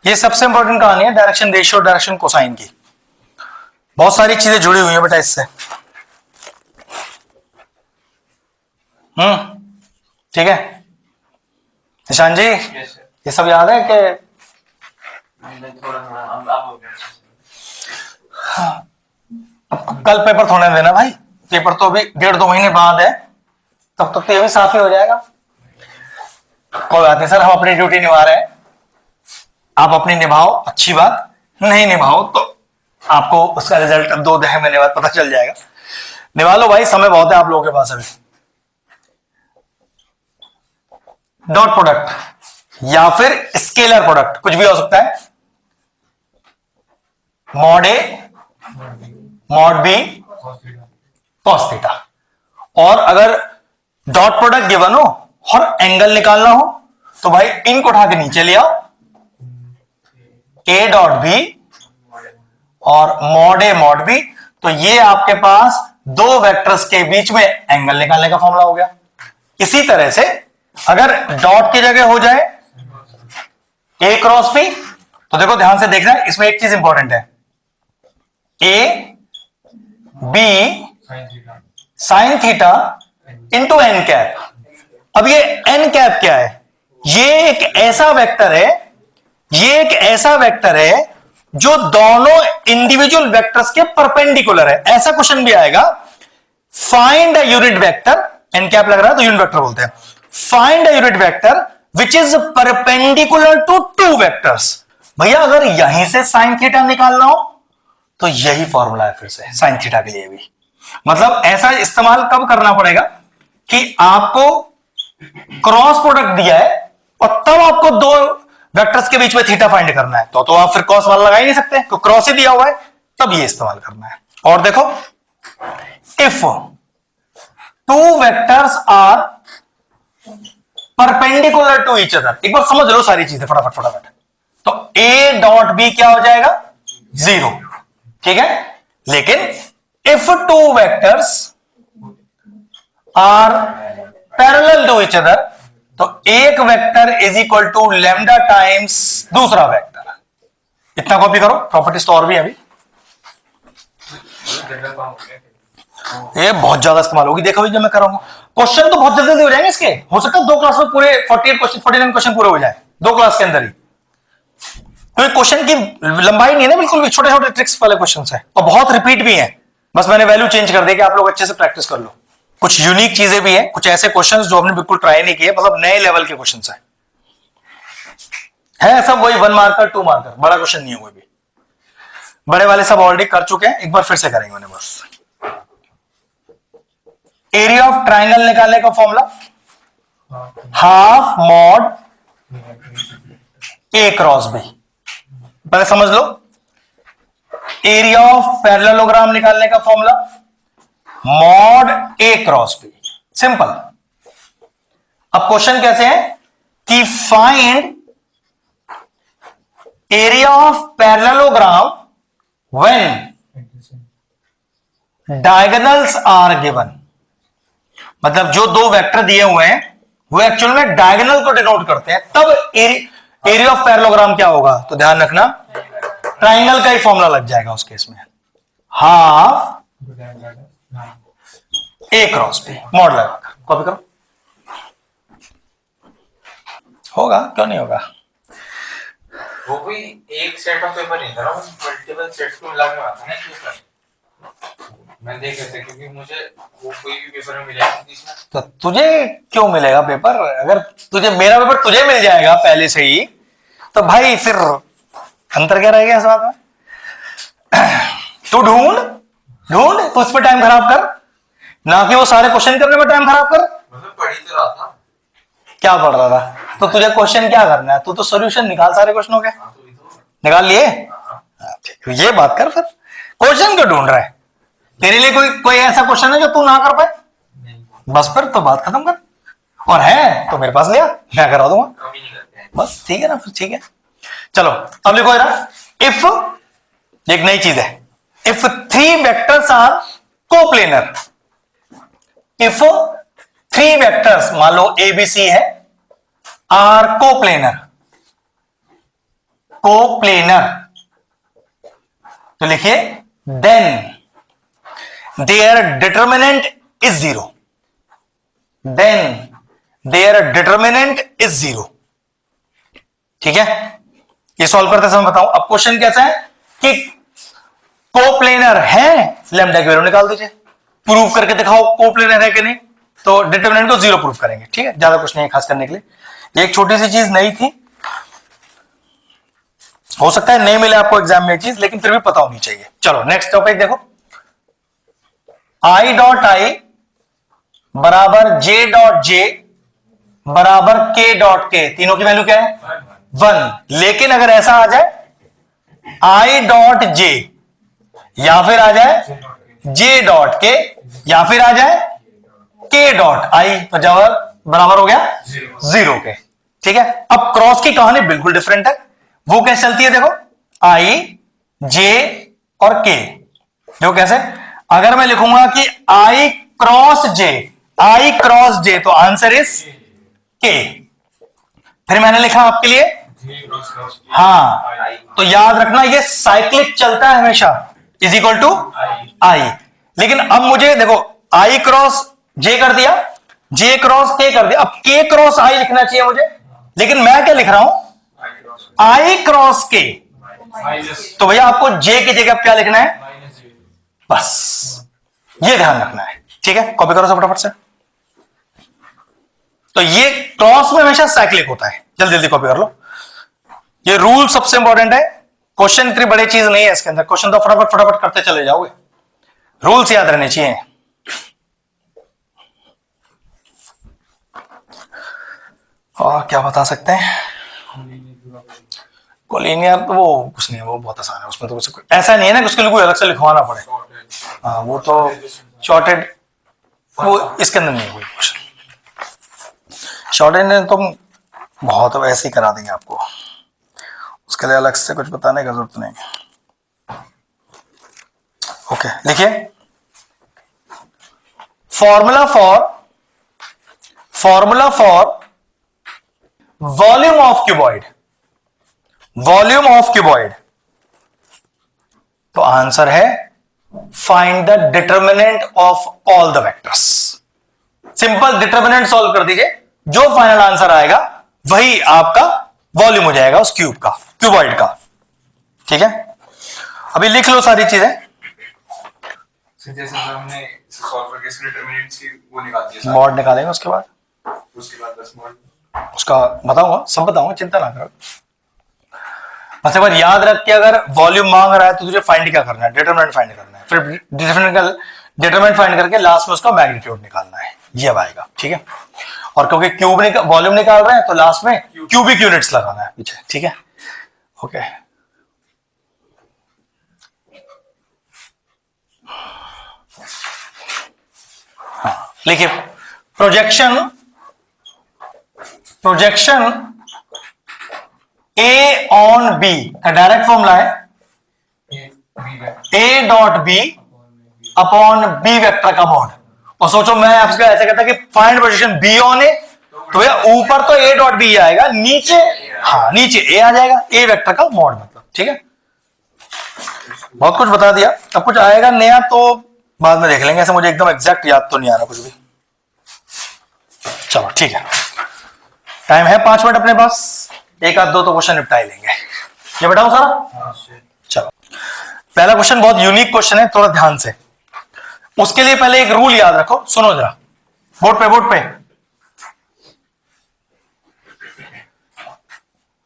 ये सबसे इंपॉर्टेंट कहानी है डायरेक्शन रेशियो, डायरेक्शन कोसाइन की। बहुत सारी चीजें जुड़ी हुई हैं बेटा इससे। ठीक है निशान जी, ये सब याद है कि अब कल पेपर थोड़े देना भाई, पेपर तो अभी 1.5-2 महीने बाद है, तब तक तो ये भी साफ ही हो जाएगा। कोई बात नहीं सर, हम अपनी ड्यूटी निभा रहे हैं, आप अपनी निभाओ, अच्छी बात, नहीं निभाओ तो आपको उसका रिजल्ट 2 महीने बाद पता चल जाएगा। निभा लो भाई, समय बहुत है आप लोगों के पास अभी। डॉट प्रोडक्ट या फिर स्केलर प्रोडक्ट कुछ भी हो सकता है, mod A mod B cos theta. और अगर डॉट प्रोडक्ट गिवन हो और एंगल निकालना हो तो भाई इनको उठा के नीचे ले आओ, ए डॉट बी और मॉड ए मॉड बी, तो ये आपके पास दो वेक्टर्स के बीच में एंगल निकालने का फॉर्मूला हो गया। इसी तरह से अगर डॉट की जगह हो जाए ए क्रॉस बी, तो देखो ध्यान से देखना, इसमें एक चीज इंपॉर्टेंट है, A B sine theta into N cap. अब ये एन कैप क्या है? ये एक ऐसा वेक्टर है, ये एक ऐसा वेक्टर है जो दोनों इंडिविजुअल वेक्टर्स के परपेंडिकुलर है। ऐसा क्वेश्चन भी आएगा, find a unit vector, N cap लग रहा है तो यूनिट वेक्टर बोलते हैं, find a unit vector which is perpendicular to two vectors. भैया अगर यहीं से साइन थीटा निकालना हो तो यही फॉर्मूला है फिर से साइन थीटा के लिए भी। मतलब ऐसा इस्तेमाल कब करना पड़ेगा कि आपको क्रॉस प्रोडक्ट दिया है और तब आपको दो वेक्टर्स के बीच में थीटा फाइंड करना है, तो आप फिर क्रॉस वाला लगा ही नहीं सकते, तो क्रॉस ही दिया हुआ है, तब ये इस्तेमाल करना है। और देखो, if two vectors are perpendicular to each other, एक बार समझ लो सारी चीजें फटाफट फटाफट, तो ए डॉट बी क्या हो जाएगा? 0, ठीक है। लेकिन if two vectors are parallel to each other, तो एक vector is equal to lambda times दूसरा वेक्टर। इतना कॉपी करो, प्रॉपर्टीज तो और भी है अभी, ये बहुत ज्यादा इस्तेमाल होगी। देखो जब मैं कराऊंगा, क्वेश्चन तो बहुत जल्दी जल्दी हो जाएंगे इसके, हो सकता है 2 क्लास में पूरे 48 क्वेश्चन 49 क्वेश्चन पूरे हो जाए 2 क्लास के अंदर ही। तो क्वेश्चन की लंबाई नहीं है ना बिल्कुल भी, छोटे छोटे ट्रिक्स वाले क्वेश्चन है और बहुत रिपीट भी है, बस मैंने वैल्यू चेंज कर दी कि आप लोग अच्छे से प्रैक्टिस कर लो। कुछ यूनिक चीजें भी हैं, कुछ ऐसे क्वेश्चंस जो हमने बिल्कुल ट्राई नहीं किए, मतलब नए लेवल के क्वेश्चंस है सब वही 1 मार्कर 2 मार्कर, बड़ा क्वेश्चन नहीं है कोई भी। बड़े वाले सब ऑलरेडी कर चुके हैं, एक बार फिर से करेंगे उन्हें बस। एरिया ऑफ ट्राइंगल निकालने का formula half mod A cross B. पहले समझ लो, एरिया ऑफ पैरेललोग्राम निकालने का formula mod A cross B, simple. अब क्वेश्चन कैसे है कि find area of parallelogram when diagonals are given. मतलब जो दो वेक्टर दिए हुए हैं वो एक्चुअल में डायगोनल को डिनोट करते हैं, तब एरिया ऑफ पैरेललोग्राम क्या होगा? तो ध्यान रखना, ट्राइंगल का ही फॉर्मूला लग जाएगा उस केस में, हाफ ए क्रॉस बी, मॉड लगाकर कॉपी करो। होगा, क्यों नहीं होगा? वो कोई एक सेट ऑफ पेपर नहीं था ना, वो मल्टीपल सेट्स को मिला के आता है ना। मैं देख रहा था क्योंकि मुझे वो कोई भी पेपर में मिला नहीं इसमें। तो तुझे क्यों मिलेगा पेपर? अगर तुझे मेरा पेपर तुझे मिल जाएगा पहले से ही, तो भाई फिर अंतर क्या रह गया इस बात में? तू ढूंढ तो उस पर टाइम खराब कर, ना कि वो सारे क्वेश्चन करने में टाइम खराब कर। मतलब पढ़ ही तो रहा था। क्या पढ़ रहा था? तो तुझे क्वेश्चन क्या करना है? तू तो सॉल्यूशन निकाल सारे क्वेश्चनों के। निकाल लिए? ये बात कर, फिर क्वेश्चन क्यों ढूंढ रहा है? तेरे लिए कोई ऐसा क्वेश्चन है जो तू ना कर पाए? बस फिर तो बात खत्म कर, और है तो मेरे पास लिया, मैं करा दूंगा। बस ठीक है ना, फिर ठीक है। चलो अब लिखो जरा, इफ, एक नई चीज है, if 3 vectors are coplanar. If 3 vectors, मान लो ए बी सी है, आर कोप्लेनर, तो लिखिए then their determinant is 0, then their determinant is 0, ठीक है। ये सॉल्व करते समय बताऊं। अब क्वेश्चन कैसा है कि कोप्लेनर है, लैम्डा की वैल्यू निकाल दीजिए, प्रूव करके दिखाओ कोप्लेनर है कि नहीं, तो डिटरमिनेंट को 0 प्रूव करेंगे। ठीक है, ज्यादा कुछ नहीं है खास करने के लिए। एक छोटी सी चीज नहीं थी, हो सकता है नहीं मिले आपको एग्जाम में चीज, लेकिन फिर भी पता होनी चाहिए। चलो नेक्स्ट टॉपिक देखो, आई डॉट आई बराबर जे डॉट जे बराबर के डॉट के, तीनों की वैल्यू क्या है 1। लेकिन अगर ऐसा आ जाए आई डॉट जे, या फिर आ जाए जे डॉट के, या फिर आ जाए के डॉट आई, तो जवाब बराबर हो गया 0 के। ठीक है, अब क्रॉस की कहानी बिल्कुल डिफरेंट है। वो कैसे चलती है देखो, आई जे और के। जो कैसे, अगर मैं लिखूंगा कि आई क्रॉस जे तो आंसर इज के। फिर मैंने लिखा आपके लिए, हाँ, तो याद रखना ये साइक्लिक चलता है हमेशा, इज इक्वल टू आई। लेकिन अब मुझे देखो आई क्रॉस जे कर दिया, जे क्रॉस के कर दिया, अब के क्रॉस आई लिखना चाहिए मुझे, लेकिन मैं क्या लिख रहा हूं आई क्रॉस के। तो भैया आपको जे की जगह क्या लिखना है, बस ये ध्यान रखना है। ठीक है, कॉपी करो सब फटाफट से। तो ये क्रॉस में हमेशा साइक्लिक होता है, जल्दी जल्दी कॉपी कर लो। ये रूल सबसे इंपॉर्टेंट है, क्वेश्चन इतनी बड़ी चीज नहीं है इसके अंदर, क्वेश्चन तो फटाफट फटाफट करते चले जाओगे, रूल्स याद रहने चाहिए। और क्या बता सकते हैं, कोलिनियर तो वो कुछ नहीं है, वो बहुत आसान है, उसमें तो कुछ ऐसा नहीं है ना कि उसके लिए कोई अलग से लिखवाना पड़े। हाँ वो तो शॉर्टेड, वो इसके अंदर नहीं है कोई क्वेश्चन। शॉर्टेड ने तो बहुत वैसे ही करा देंगे आपको, उसके लिए अलग से कुछ बताने की जरूरत नहीं। ओके लिखिए, formula for volume of cuboid, volume of cuboid, तो आंसर है find the determinant of all the vectors. Simple determinant solve कर दीजिए, जो फाइनल आंसर आएगा वही आपका वॉल्यूम हो जाएगा उस क्यूब का, क्यूबॉइड का। ठीक है, अभी लिख लो सारी चीजें। जैसे हमने सॉल्व करके इसके डिटरमिनेंट्स की वो निकाल दिया, मॉड निकालेंगे उसके बाद बस मॉड उसका बताऊंगा, सब बताऊंगा, चिंता ना करो। बस एक बार याद रख के अगर वॉल्यूम मांग रहा है तो तुझे फाइंड क्या करना है, डिटरमिनेंट फाइंड करना है, फिर डिटरमिनेंट फाइंड करके लास्ट में उसका मैग्नीट्यूड निकालना है, ये अब आएगा। ठीक है, और क्योंकि क्यूब वॉल्यूम निकाल रहे हैं तो लास्ट में क्यूबिक यूनिट्स लगाना है पीछे। ठीक है, ओके। हाँ लिखिए, प्रोजेक्शन ए ऑन बी का डायरेक्ट फॉर्मूला है A dot B upon B vector का मॉड। और सोचो मैं आपसे ऐसा कहता कि find position B on A, तो भैया ऊपर तो ए डॉट बी आएगा, नीचे हाँ नीचे ए आ जाएगा, ए वेक्टर का मॉड मतलब। ठीक है, बहुत कुछ बता दिया, अब कुछ आएगा नया तो बाद में देख लेंगे, ऐसे मुझे एकदम एग्जैक्ट याद तो नहीं आ रहा कुछ भी। चलो ठीक है, टाइम है 5 मिनट अपने पास, एक आध दो तो क्वेश्चन निपटा ही लेंगे। ये बताओ सारा। चलो पहला क्वेश्चन बहुत यूनिक क्वेश्चन है, थोड़ा ध्यान से। उसके लिए पहले एक रूल याद रखो, सुनो जरा, बोर्ड पे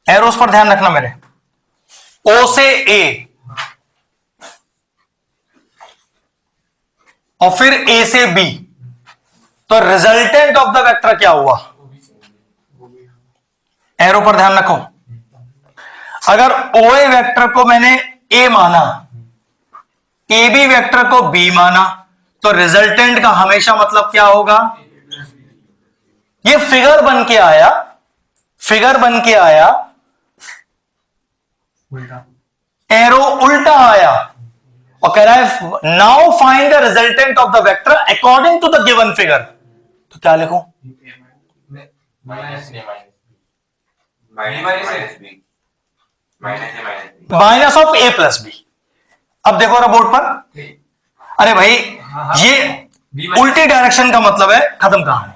एरोस पर ध्यान रखना मेरे। ओ से ए और फिर ए से बी, तो रिजल्टेंट ऑफ द वेक्टर क्या हुआ, एरो पर ध्यान रखो। अगर ओ ए वेक्टर को मैंने ए माना, ए बी वेक्टर को बी माना, तो रिजल्टेंट का हमेशा मतलब क्या होगा, ये फिगर बन के आया, एरो उल्टा आया और कह रहा है now find the resultant of the vector according to the given figure. तो क्या लिखूं, minus of A plus B. अब देखो ना बोर्ड पर, अरे भाई ये उल्टी डायरेक्शन का मतलब है खत्म कहानी।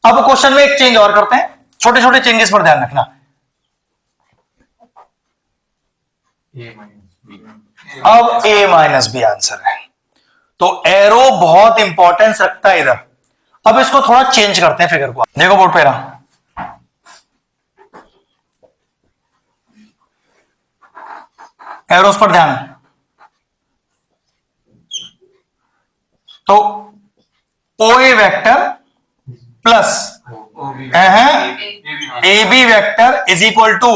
अब क्वेश्चन में एक चेंज और करते हैं, छोटे छोटे चेंजेस पर ध्यान रखना। अब a माइनस बी आंसर है। तो एरो बहुत इंपॉर्टेंस रखता है इधर। अब इसको थोड़ा चेंज करते हैं फिगर को। देखो बोर्ड पे रहा, एरोस पर ध्यान। तो O A vector plus A B vector is equal to,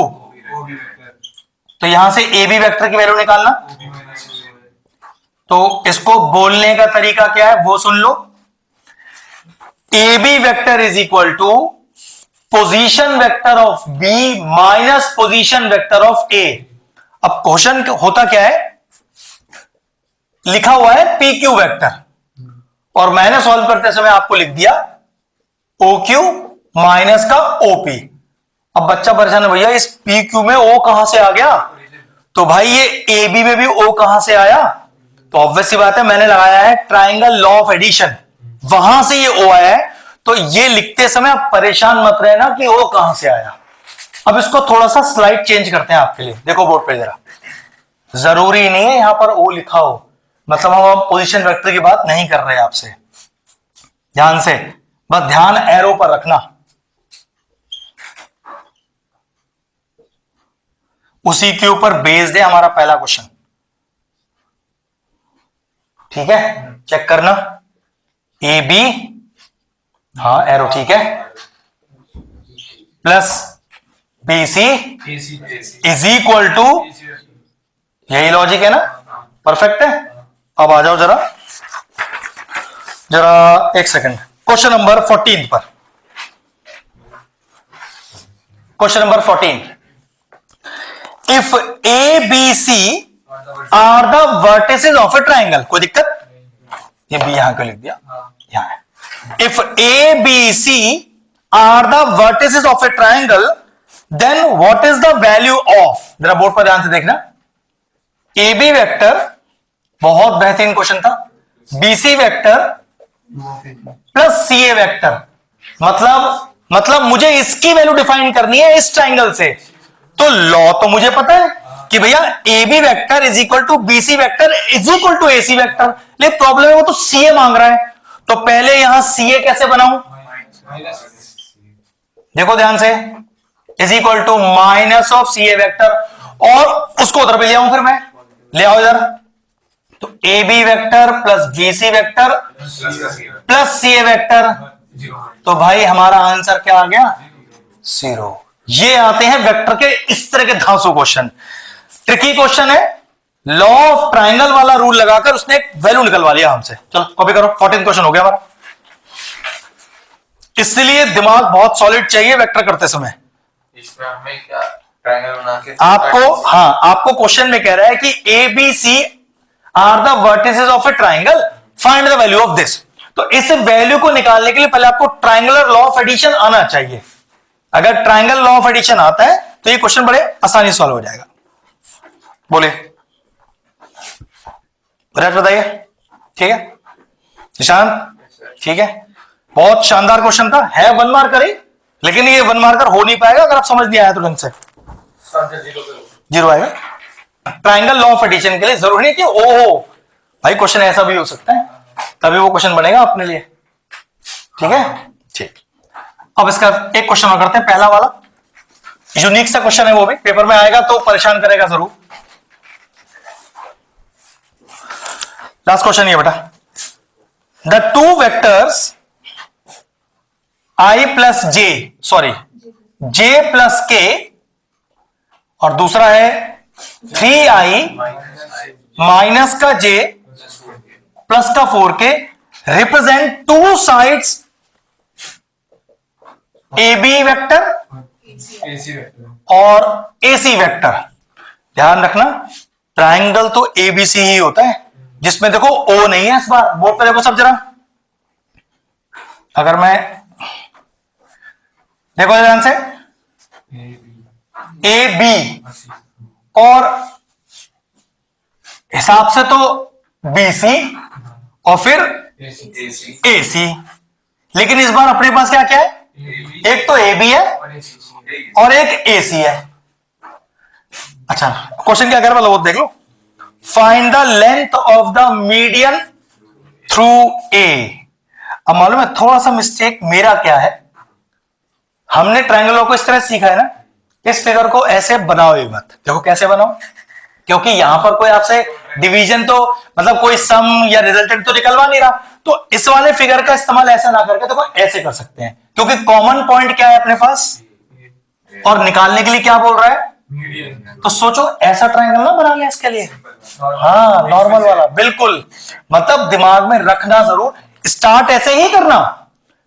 तो यहां से ए बी वेक्टर की वैल्यू निकालना। तो इसको बोलने का तरीका क्या है वो सुन लो। A B vector is equal to position vector of B minus position vector of A. अब क्वेश्चन होता क्या है, लिखा हुआ है पी क्यू वेक्टर, और मैंने सॉल्व करते समय आपको लिख दिया ओ क्यू माइनस का ओपी। अब बच्चा परेशान है, भैया इस पी क्यू में ओ कहां से आ गया? तो भाई ये ए बी में भी ओ कहां से आया? तो ऑब्वियस सी बात है, मैंने लगाया है ट्राइंगल लॉ ऑफ एडिशन, वहां से ये ओ आया है। तो ये लिखते समय आप परेशान मत रहना कि ओ कहां से आया। अब इसको थोड़ा सा स्लाइड चेंज करते हैं आपके लिए। देखो बोर्ड पे जरा, जरूरी नहीं है यहां पर ओ लिखा हो, मतलब हम पोजीशन वेक्टर की बात नहीं कर रहे आपसे, ध्यान से, बस ध्यान एरो पर रखना। उसी के ऊपर बेस्ड है हमारा पहला क्वेश्चन, ठीक है? चेक करना, ए बी, हाँ एरो ठीक है, plus B C is equal to, यही लॉजिक है ना? परफेक्ट है। अब आ जाओ जरा एक सेकंड, क्वेश्चन नंबर 14 पर। Question number 14, if A B C are the vertices of a triangle, कोई दिक्कत? ये बी यहां को लिख दिया, यहां है। If A B C are the vertices of a triangle, then what is the value of, जरा बोर्ड पर ध्यान से देखना, ए बी वेक्टर, बहुत बेहतरीन क्वेश्चन था, B C vector plus C A vector, मतलब मुझे इसकी वैल्यू डिफाइन करनी है इस ट्राइंगल से। तो लॉ तो मुझे पता है कि भैया A B vector is equal to B C vector is equal to A C vector, लेकिन प्रॉब्लम है वो तो सी ए मांग रहा है। तो पहले यहां सी ए कैसे बनाऊं? देखो ध्यान से, is equal to minus of C A vector, और उसको उधर पे ले आऊं, फिर मैं ले आओ इधर। तो A B vector plus B C vector plus C A vector, तो भाई हमारा आंसर क्या आ गया? 0। ये आते हैं वेक्टर के इस तरह के धांसू क्वेश्चन, ट्रिकी क्वेश्चन है। लॉ ऑफ ट्राइंगल वाला रूल लगाकर उसने एक वैल्यू निकलवा लिया हमसे। चलो कॉपी करो, 14 क्वेश्चन हो गया हमारा। इसलिए दिमाग बहुत सॉलिड चाहिए वेक्टर करते समय। इसमें हमें क्या ट्रायंगल बना के आपको क्वेश्चन में कह रहा है कि A B C are the vertices of a triangle, find the value of this. तो इस वैल्यू को निकालने के लिए पहले आपको ट्राइंगुलर लॉ ऑफ एडिशन आना चाहिए। अगर ट्राइंगल लॉ ऑफ एडिशन आता है तो ये क्वेश्चन बड़े आसानी से सॉल्व हो जाएगा। बोले बताइए, ठीक है निशांत? ठीक है, बहुत शानदार क्वेश्चन था, है 1 मार्कर ही, लेकिन ये 1 मार्कर हो नहीं पाएगा अगर आप समझ नहीं आया तो ढंग से। 0 आएगा। ट्राइंगल लॉ ऑफ एडिशन के लिए जरूरी नहीं कि ओ भाई, क्वेश्चन ऐसा भी हो सकता है, तभी वो क्वेश्चन बनेगा अपने लिए, ठीक है? ठीक, अब इसका एक क्वेश्चन और करते हैं, पहला वाला यूनिक सा क्वेश्चन है, वो भी पेपर में आएगा तो परेशान करेगा जरूर। लास्ट क्वेश्चन ये बेटा, the two vectors i plus J, sorry j plus के, और दूसरा है 3i माइनस का j प्लस का 4k, represent two sides A B vector और ए सी वेक्टर। ध्यान रखना, ट्राइंगल तो ए बी सी ही होता है, जिसमें देखो ओ नहीं है इस बार। बोर्ड पे देखो सब जरा, अगर मैं देखो ध्यान से, ए बी और हिसाब से तो बी सी और फिर ए सी, लेकिन इस बार अपने पास क्या क्या है? एक तो ए बी है और एक ए सी है। अच्छा अच्छा क्वेश्चन क्या कर रहा है वो देख लो। Find the length of the median through A. अब मालूम है थोड़ा सा मिस्टेक मेरा क्या है, हमने ट्रायंगलों को इस तरह सीखा है ना, इस फिगर को ऐसे बनाओ ही मत। देखो कैसे बनाओ, क्योंकि यहां पर कोई आपसे डिवीजन तो मतलब कोई सम या रिजल्टेंट तो निकलवा नहीं रहा, तो इस वाले फिगर का इस्तेमाल ऐसा ना करके देखो ऐसे कर सकते हैं, क्योंकि कॉमन पॉइंट क्या है अपने पास और निकालने के लिए क्या बोल रहा है, तो सोचो ऐसा ट्रायंगल ना बना लिया इसके लिए। हाँ नॉर्मल वाला बिल्कुल, मतलब दिमाग में रखना जरूर, स्टार्ट ऐसे ही करना।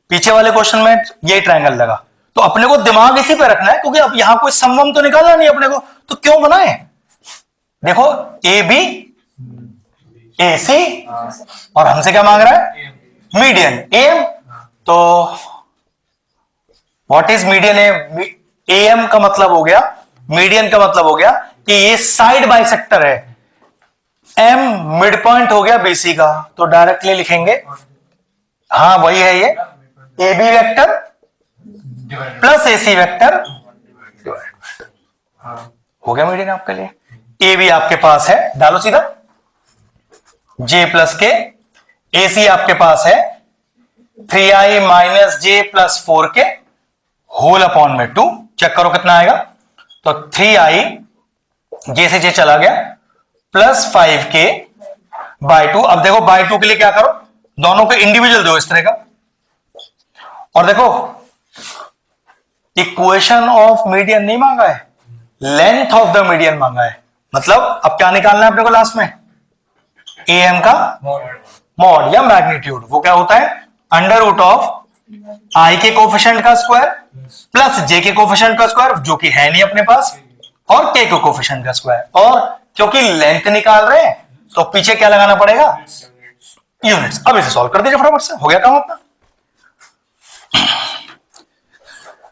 पीछे वाले क्वेश्चन में यही ट्रायंगल लगा, तो अपने को दिमाग इसी पे रखना है, क्योंकि अब यहां कोई समवम तो निकालना नहीं अपने को, तो क्यों बनाए। देखो ए बी ए सी और हमसे क्या मांग रहा है, मीडियन एम। तो what is median M, M का मतलब हो गया, मीडियन का मतलब हो गया कि ये साइड बाइसेक्टर है, एम मिड पॉइंट हो गया बीसी का, तो डायरेक्टली लिखेंगे हाँ वही है ये, A B vector plus A C vector हो गया मीडियन आपके लिए। ए बी आपके पास है, डालो सीधा, जे प्लस के, ए सी आपके पास है 3i माइनस जे प्लस 4 के होल अपॉन में 2, चेक करो कितना आएगा, तो 3i जे से जे चला गया प्लस 5k बाय 2। अब देखो बाय 2 के लिए क्या करो, दोनों को इंडिविजुअल दो इस तरह का, और देखो इक्वेशन ऑफ मीडियन नहीं मांगा है, लेंथ ऑफ द मीडियन मांगा है। मतलब अब क्या निकालना है अपने को लास्ट में, एम का मॉड या मैग्नीट्यूड, वो क्या होता है अंडर रूट ऑफ आई के कोफिशिएंट का स्क्वायर प्लस जे के कोफिशिएंट का स्क्वायर, जो कि है नहीं अपने पास, और के के कोफिशिएंट का स्क्वायर, और क्योंकि लेंथ निकाल रहे हैं तो पीछे क्या लगाना पड़ेगा, यूनिट्स। अब इसे सॉल्व कर दीजिए फटाफट से, हो गया काम अपना।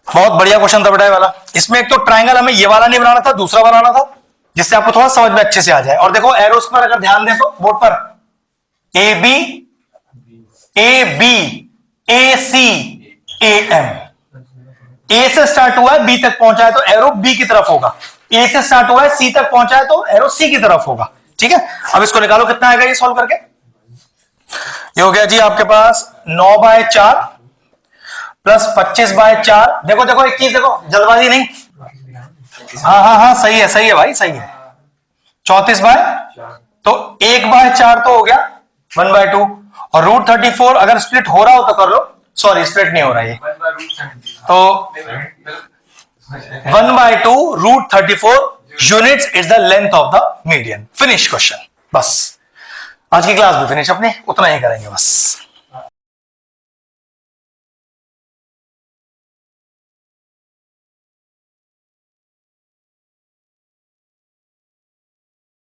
बहुत बढ़िया क्वेश्चन था बेटा ये वाला। इसमें एक तो ट्रायंगल हमें ये वाला नहीं बनाना था, दूसरा बनाना था, जिससे आपको थोड़ा समझ में अच्छे से आ जाए। और देखो एरोस पर अगर ध्यान दे तो बोर्ड पर A B A C A M, ए से स्टार्ट हुआ है बी तक पहुंचा है तो एरो बी की तरफ होगा, ए से स्टार्ट हुआ है सी तक पहुंचा है तो एरो सी की तरफ होगा। ठीक है, अब इसको निकालो कितना आएगा ये सॉल्व करके। ये हो गया जी आपके पास 9/4 प्लस 25/4, देखो देखो एक चीज देखो, जल्दबाजी नहीं, हाँ सही है भाई सही है, 34/, तो 1/4 तो हो गया 1/2, और √34 अगर स्प्लिट हो रहा हो तो कर लो, सॉरी स्प्लिट नहीं हो रहा है, तो 1/2 √34 units is the length of the median. Finish question, बस आज की क्लास भी फिनिश, अपने उतना ही करेंगे बस।